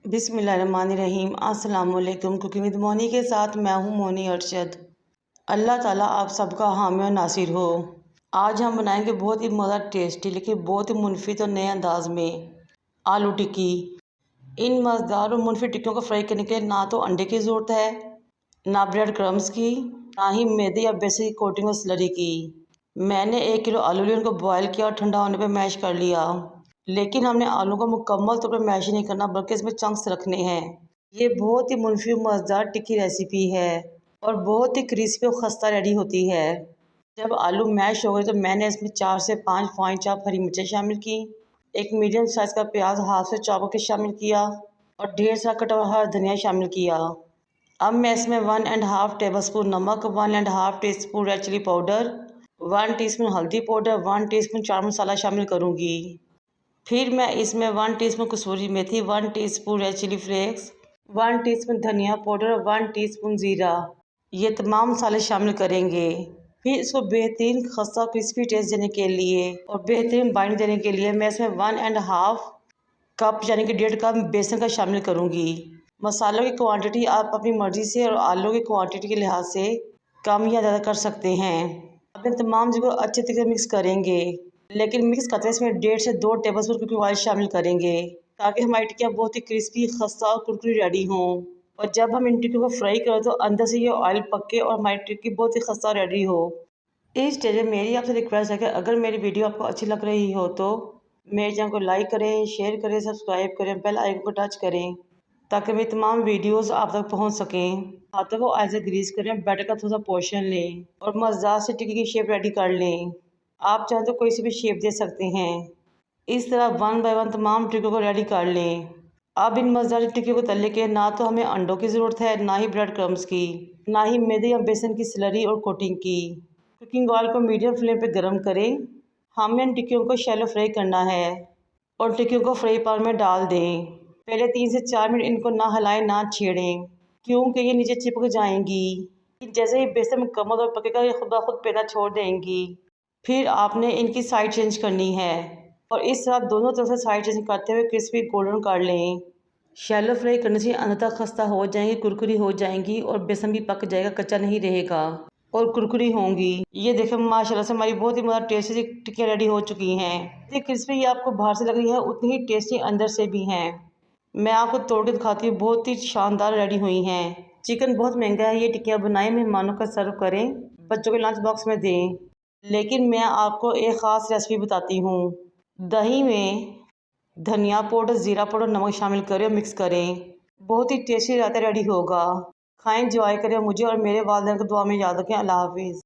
बिस्मिल्लाहिर्रहमानिर्रहीम। अस्सलाम वालेकुम। कुकिंग विद मोनी के साथ मैं हूँ मोनी अरशद। अल्लाह ताला आप सबका हामी और नासिर हो। आज हम बनाएंगे बहुत ही मज़ा टेस्टी लेकिन बहुत ही मुनफिद और नए अंदाज में आलू टिक्की। इन मज़ेदार और मुनफिद टिक्कियों को फ्राई करने के लिए ना तो अंडे की ज़रूरत है, ना ब्रेड क्रम्स की, ना ही मैदे या बेसन की कोटिंग और स्लरी की। मैंने 1 किलो आलू लिए, उनको बॉयल किया और ठंडा होने पर मैश कर लिया। लेकिन हमने आलू को मुकम्मल तौर पर मैश नहीं करना बल्कि इसमें चंक्स रखने हैं। ये बहुत ही मुनफी मज़ेदार टिक्की रेसिपी है और बहुत ही क्रिस्पी और खस्ता रेडी होती है। जब आलू मैश हो गए तो मैंने इसमें 4 से 5 फाइन चॉप हरी मिर्चें शामिल की, एक मीडियम साइज़ का प्याज हाथ से चॉप करके शामिल किया और ढेर सारा कटा हुआ हरा धनिया शामिल किया। अब मैं इसमें 1.5 टेबलस्पून नमक, 1.5 teaspoon red chilli powder, 1 teaspoon हल्दी पाउडर, 1 टीस्पून चाट मसाला शामिल करूँगी। फिर मैं इसमें 1 टीस्पून कसूरी मेथी, 1 teaspoon red chilli flakes, 1 teaspoon धनिया पाउडर और 1 टीस्पून ज़ीरा, ये तमाम मसाले शामिल करेंगे। फिर इसको बेहतरीन खस्ता क्रिस्पी टेस्ट देने के लिए और बेहतरीन बाइंड देने के लिए मैं इसमें 1.5 कप यानी कि 1.5 कप बेसन का शामिल करूँगी। मसालों की क्वांटिटी आप अपनी मर्ज़ी से और आलू की क्वांटिटी के लिहाज से कम या ज़्यादा कर सकते हैं। अब इन तमाम चीज़ों को अच्छे तरीके से मिक्स करेंगे, लेकिन मिक्स करते इसमें 1.5 से 2 टेबलस्पून कुकिंग ऑयल शामिल करेंगे ताकि हमारी टिक्कियाँ बहुत ही क्रिस्पी, खस्ता और कुरकुरी रेडी हों। और जब हम इन टिक्कियों को फ्राई करें तो अंदर से ये ऑयल पके और हमारी टिक्की बहुत ही खस्ता रेडी हो। इस स्टेज में मेरी आपसे रिक्वेस्ट है कि अगर मेरी वीडियो आपको अच्छी लग रही हो तो मेरे चैनल को लाइक करें, शेयर करें, सब्सक्राइब करें, बेल आइकन को टच करें ताकि मेरी तमाम वीडियोस आप तक पहुंच सकें। हाथों को ऐसे ग्रीस करें, बैटर का थोड़ा सा पोर्शन लें और मज़ेदार से टिक्की की शेप रेडी कर लें। आप चाहें तो कोई सी भी शेप दे सकते हैं। इस तरह 1 बाय 1 तमाम टिक्कियों को रेडी कर लें। अब इन मज़ेदार टिक्कियों को तलने के ना तो हमें अंडों की ज़रूरत है, ना ही ब्रेड क्रम्स की, ना ही मैदे या बेसन की स्लरी और कोटिंग की। कुकिंग ऑयल को मीडियम फ्लेम पर गर्म करें। हमें इन टिक्कियों को शैलो फ्राई करना है और टिक्कियों को फ्राई पैन में डाल दें। पहले 3 से 4 मिनट इनको ना हिलाएं, ना छेड़ें क्योंकि ये नीचे चिपक जाएंगी। जैसे ही बेसन मुकम्मल और पकेगा ये खुद ब खुद पैदा छोड़ देंगी। फिर आपने इनकी साइड चेंज करनी है और इस तरह दोनों तरफ से साइड चेंज करते हुए क्रिस्पी गोल्डन कर लें। शैलो फ्राई करने से अंदर तक खस्ता हो जाएंगी, कुरकुरी हो जाएंगी और बेसन भी पक जाएगा, कच्चा नहीं रहेगा और कुरकुरी होंगी। ये देखें माशाल्लाह से हमारी बहुत ही मज़ेदार टेस्टी टिक्कियाँ रेडी हो चुकी हैं। ये क्रिस्पी ये आपको बाहर से लग रही है उतनी ही टेस्टी अंदर से भी हैं। मैं आपको तोड़ के दिखाती हूँ, बहुत ही शानदार रेडी हुई हैं। चिकन बहुत महंगा है, ये टिक्कियाँ बनाएं, मेहमानों का सर्व करें, बच्चों के लंच बॉक्स में दें। लेकिन मैं आपको एक ख़ास रेसिपी बताती हूँ। दही में धनिया पाउडर, ज़ीरा पाउडर, नमक शामिल करें और मिक्स करें। बहुत ही टेस्टी रायता रेडी होगा। खाएं, एंजॉय करें। मुझे और मेरे वालिदैन को दुआ में याद रखें। अल्लाह हाफिज़।